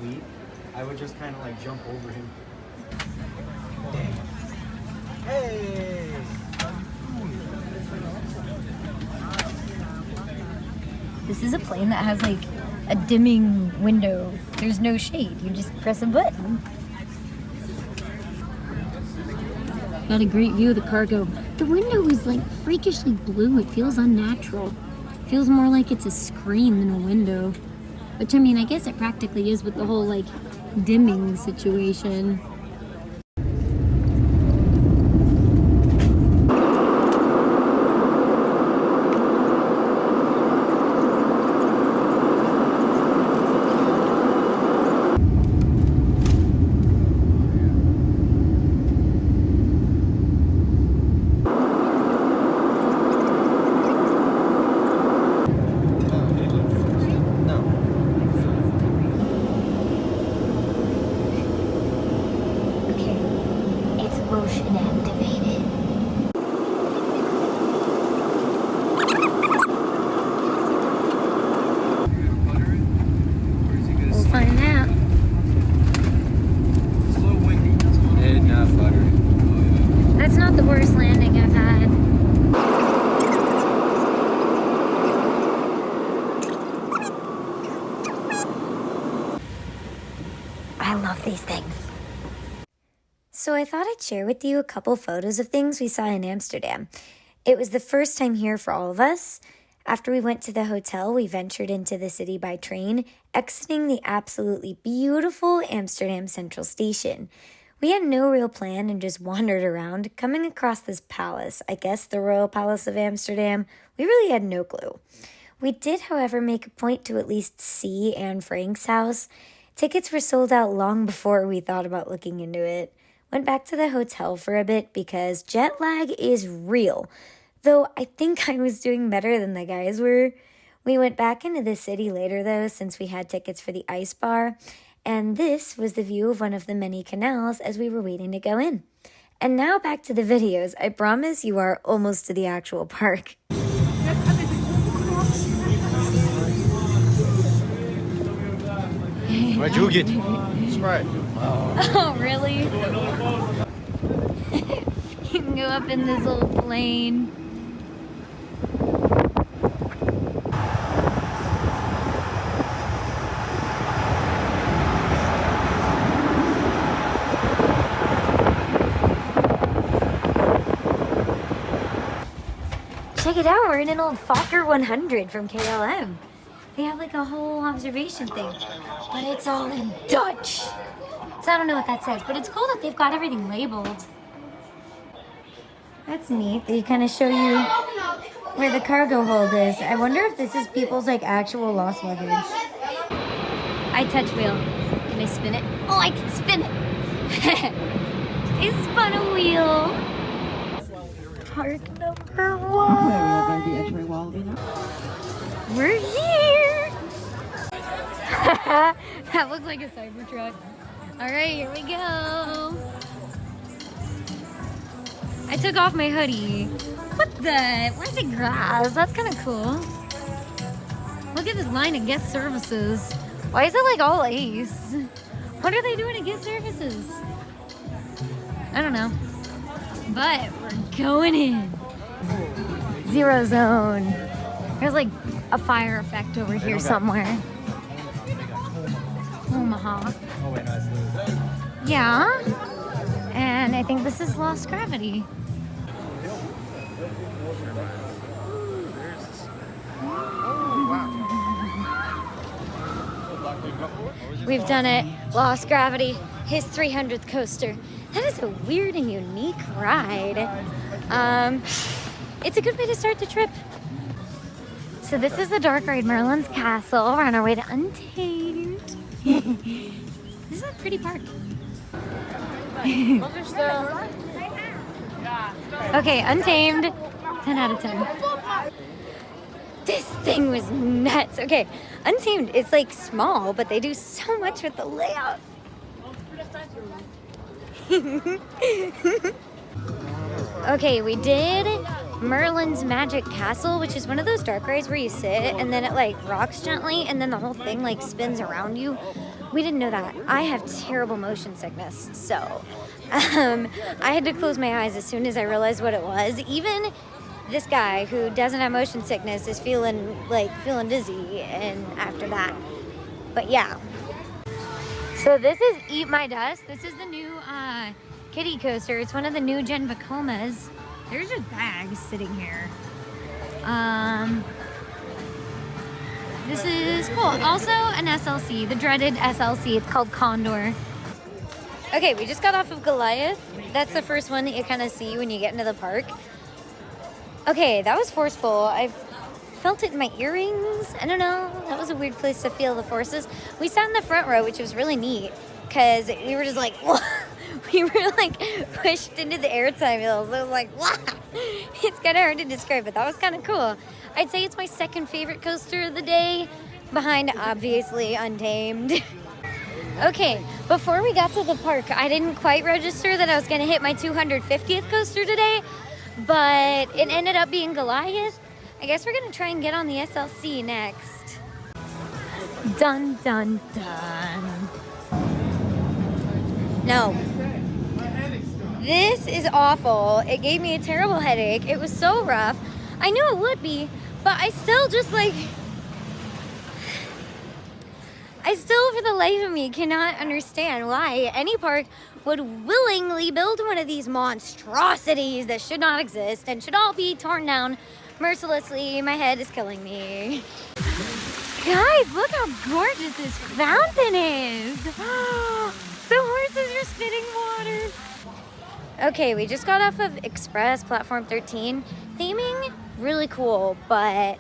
sweet, I would just kind of like jump over him. Hey! This is a plane that has like a dimming window. There's no shade. You just press a button. Got a great view of the cargo. The window is like freakishly blue. It feels unnatural. It feels more like it's a screen than a window. Which, I mean, I guess it practically is with the whole like dimming situation. Motion activated. We'll find out. It's a little windy. And not buttery. That's not the worst landing I've had. I love these things. So I thought I'd share with you a couple photos of things we saw in Amsterdam. It was the first time here for all of us. After we went to the hotel, we ventured into the city by train, exiting the absolutely beautiful Amsterdam Central Station. We had no real plan and just wandered around, coming across this palace, I guess the Royal Palace of Amsterdam. We really had no clue. We did, however, make a point to at least see Anne Frank's house. Tickets were sold out long before we thought about looking into it. Went back to the hotel for a bit because jet lag is real. Though I think I was doing better than the guys were. We went back into the city later though, since we had tickets for the ice bar. And this was the view of one of the many canals as we were waiting to go in. And now back to the videos. I promise you are almost to the actual park. Where'd you get? Sprite. Oh, really? You can go up in this little plane. Check it out, we're in an old Fokker 100 from KLM. They have like a whole observation thing, but it's all in Dutch. So I don't know what that says, but it's cool that they've got everything labeled. That's neat. They kind of show you where the cargo hold is. I wonder if this is people's like actual lost luggage. I touch wheel. Can I spin it? Oh, I can spin it. I spun a wheel. Park number 1. We're here. That looks like a Cybertruck. All right, here we go. I took off my hoodie. What the? Why is it grass? That's kind of cool. Look at this line of guest services. Why is it like all ace? What are they doing at guest services? I don't know. But we're going in. Zero zone. There's like a fire effect over here somewhere. Omaha. Yeah. And I think this is Lost Gravity. We've done it. Lost Gravity. His 300th coaster. That is a weird and unique ride. It's a good way to start the trip. So this is the dark ride, Merlin's Castle. We're on our way to Untamed. This is a pretty park. Okay, Untamed, 10 out of 10. This thing was nuts. Okay, Untamed is like small, but they do so much with the layout. Okay, we did Merlin's Magic Castle, which is one of those dark rides where you sit and then it like rocks gently and then the whole thing like spins around you. We didn't know that. I have terrible motion sickness, so I had to close my eyes as soon as I realized what it was. Even this guy who doesn't have motion sickness is feeling dizzy and after that. But yeah. So this is Eat My Dust. This is the new kiddie coaster. It's one of the new Gen Vacomas. There's just bags sitting here. This is cool. Also an SLC, the dreaded SLC. It's called Condor. Okay, we just got off of Goliath. That's the first one that you kind of see when you get into the park. Okay, that was forceful. I felt it in my earrings. I don't know. That was a weird place to feel the forces. We sat in the front row, which was really neat because we were just like, we were like pushed into the airtime hills. I was like, wow. It's kind of hard to describe, but that was kind of cool. I'd say it's my second favorite coaster of the day, behind obviously Untamed. Okay, before we got to the park, I didn't quite register that I was gonna hit my 250th coaster today, but it ended up being Goliath. I guess we're gonna try and get on the SLC next. Dun, dun, dun. No. This is awful. It gave me a terrible headache. It was so rough. I knew it would be, but I still for the life of me cannot understand why any park would willingly build one of these monstrosities that should not exist and should all be torn down mercilessly. My head is killing me. Guys, look how gorgeous this fountain is. The horses are spitting water. Okay, we just got off of Express Platform 13. Theming, really cool, but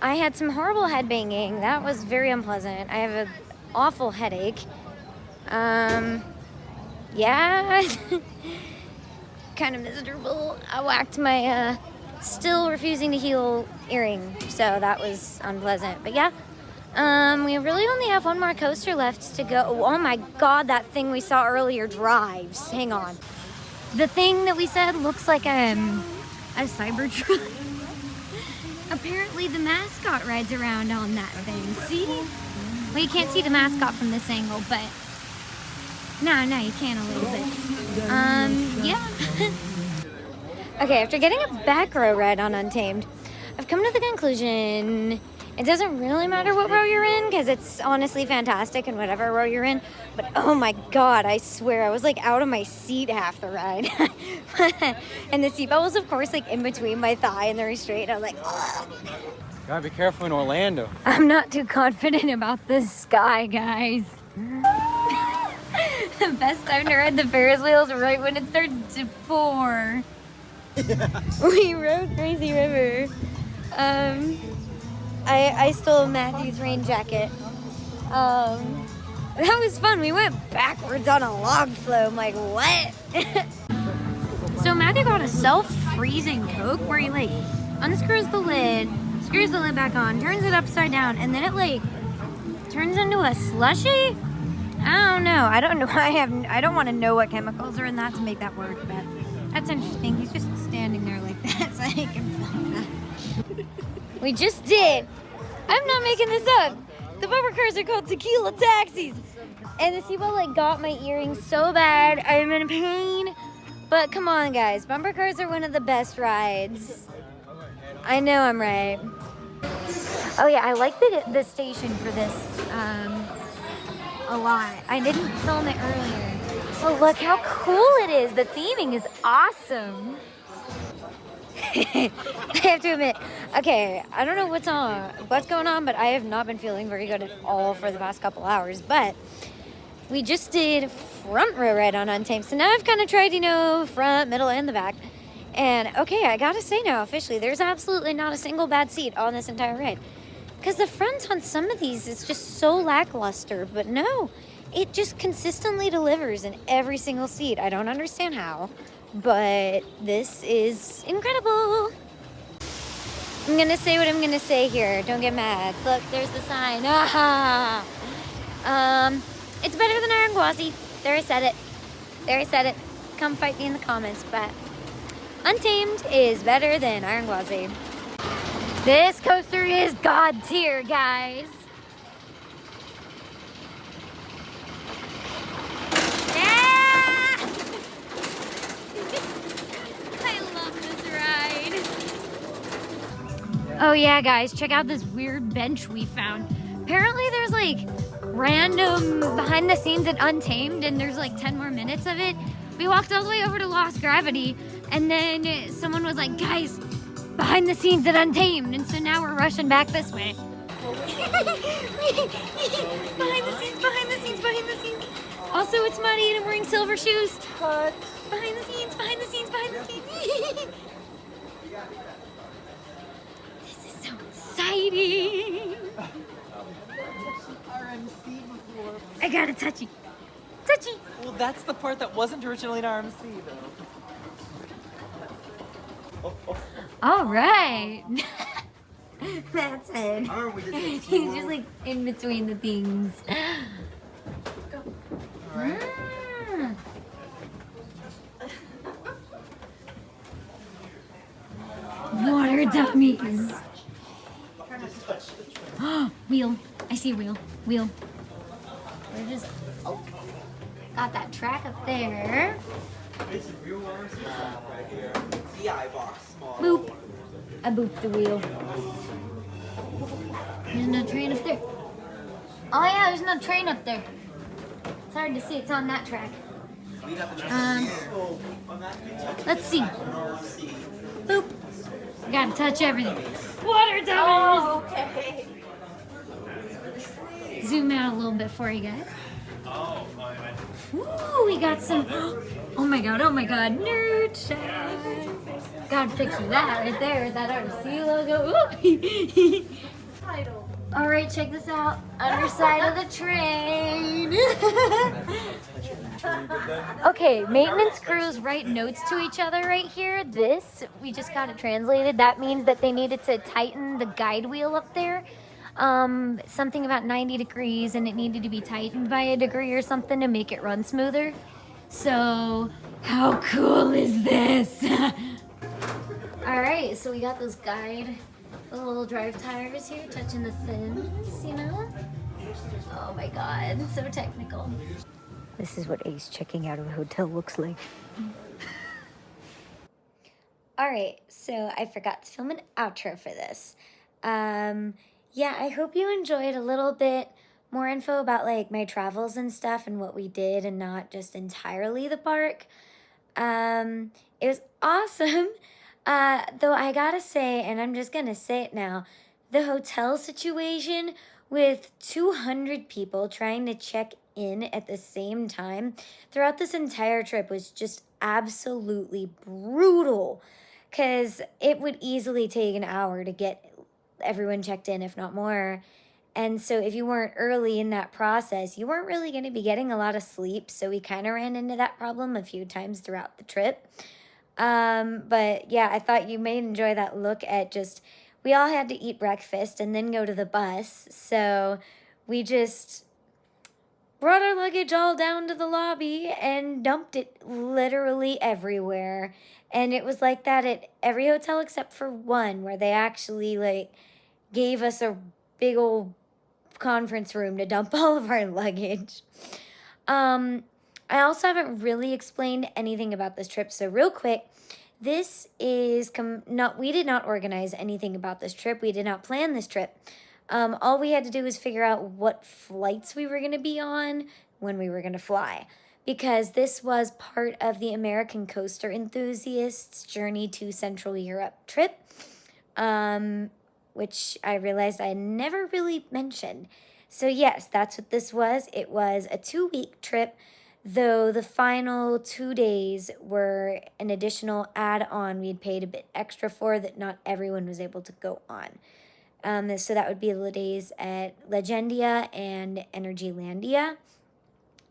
I had some horrible head banging. That was very unpleasant. I have an awful headache. Yeah, kind of miserable. I whacked my still refusing to heal earring, so that was unpleasant. But yeah, we really only have one more coaster left to go. Oh my god, that thing we saw earlier drives. Hang on. The thing that we said looks like a Cybertruck. Apparently the mascot rides around on that thing. See? Well, you can't see the mascot from this angle, but no, you can a little bit. Yeah. Okay, after getting a back row ride on Untamed, I've come to the conclusion it doesn't really matter what row you're in because it's honestly fantastic in whatever row you're in. But oh my god, I swear I was like out of my seat half the ride. And the seatbelt was of course like in between my thigh and the restraint. I was like, ugh. Gotta be careful in Orlando. I'm not too confident about this sky, guys. The best time to ride the Ferris wheels right when it starts to pour. We rode Crazy River. I stole Matthew's rain jacket. That was fun. We went backwards on a log flow. I'm like, what? So Matthew got a self-freezing Coke where he like unscrews the lid, screws the lid back on, turns it upside down, and then it like turns into a slushie? I don't know. I don't know. I don't want to know what chemicals are in that to make that work, but that's interesting. He's just standing there like that, so I can film that. We just did. I'm not making this up. The bumper cars are called tequila taxis. And the seatbelt like got my earring so bad. I'm in pain. But come on, guys. Bumper cars are one of the best rides. I know I'm right. Oh yeah, I like the station for this a lot. I didn't film it earlier. Oh, look how cool it is. The theming is awesome. I have to admit, okay, I don't know what's going on, but I have not been feeling very good at all for the past couple hours. But we just did front row ride on Untamed, so now I've kind of tried, front, middle, and the back. And okay, I gotta say now, officially, there's absolutely not a single bad seat on this entire ride. Because the front on some of these is just so lackluster, but no, it just consistently delivers in every single seat. I don't understand how. But this is incredible. I'm gonna say what I'm gonna say here. Don't get mad. Look, there's the sign. Aha! It's better than Iron Quasi. There, I said it. Come fight me in the comments. But Untamed is better than Iron Glazade. This coaster is God tier, guys. Yeah! I love this ride. Oh yeah, guys, check out this weird bench we found. Apparently there's like random behind the scenes at Untamed, and there's like 10 more minutes of it. We walked all the way over to Lost Gravity, and then someone was like, guys, behind the scenes at Untamed, and so now we're rushing back this way. Behind the scenes, behind the scenes, behind the scenes. Also, it's muddy and I'm wearing silver shoes. Cut. Behind the scenes, behind the scenes, behind the scenes. This is so exciting. RMC before. I got a touchy. Touchy. Well, that's the part that wasn't originally an RMC, though. All right. That's it. I remember we did this. He's just like in between the things. All right. Water dummies. Wheel. I see a wheel. Wheel. We're just got that track up there. It's a real RMC right here. DI box, small. Boop. I booped the wheel. There's no train up there. Oh yeah, there's no train up there. It's hard to see. It's on that track. We got the train here. Let's see. Boop. Gotta touch everything. Water dummies. Oh, okay. Zoom out a little bit for you guys. Ooh, we got some. Oh my god, nerd shot. Gotta picture that right there with that RC logo. Title. All right, check this out. Underside of the train. Okay, maintenance crews write notes to each other right here. This, we just got it translated. That means that they needed to tighten the guide wheel up there. Something about 90 degrees, and it needed to be tightened by a degree or something to make it run smoother. So, how cool is this? All right, so we got those guide, the little drive tires here, touching the fins, you know? Oh my God, so technical. This is what Ace checking out of a hotel looks like. All right, so I forgot to film an outro for this. Yeah, I hope you enjoyed a little bit more info about like my travels and stuff and what we did and not just entirely the park. It was awesome. Though I gotta say, and I'm just gonna say it now, the hotel situation with 200 people trying to check in at the same time throughout this entire trip was just absolutely brutal, because it would easily take an hour to get everyone checked in, if not more. And so if you weren't early in that process, you weren't really going to be getting a lot of sleep. So we kind of ran into that problem a few times throughout the trip. But yeah, I thought you may enjoy that look at just, we all had to eat breakfast and then go to the bus. So we just brought our luggage all down to the lobby and dumped it literally everywhere. And it was like that at every hotel except for one, where they actually like gave us a big old conference room to dump all of our luggage. I also haven't really explained anything about this trip, so real quick, this is we did not organize anything about this trip. We did not plan this trip. All we had to do was figure out what flights we were going to be on when we were going to fly, because this was part of the American Coaster Enthusiasts Journey to Central Europe trip, which I realized I never really mentioned. So yes, that's what this was. It was a 2-week trip, though the final 2 days were an additional add-on we had paid a bit extra for that not everyone was able to go on. So that would be the days at Legendia and Energylandia.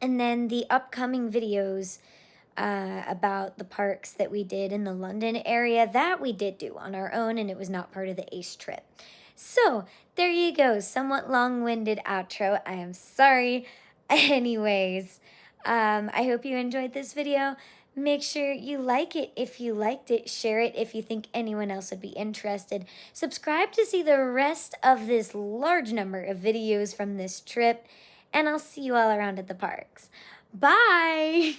And then the upcoming videos about the parks that we did in the London area, that we did do on our own, and it was not part of the ACE trip. So there you go, somewhat long-winded outro. I am sorry. Anyways, I hope you enjoyed this video. Make sure you like it if you liked it, share it if you think anyone else would be interested. Subscribe to see the rest of this large number of videos from this trip, and I'll see you all around at the parks. Bye!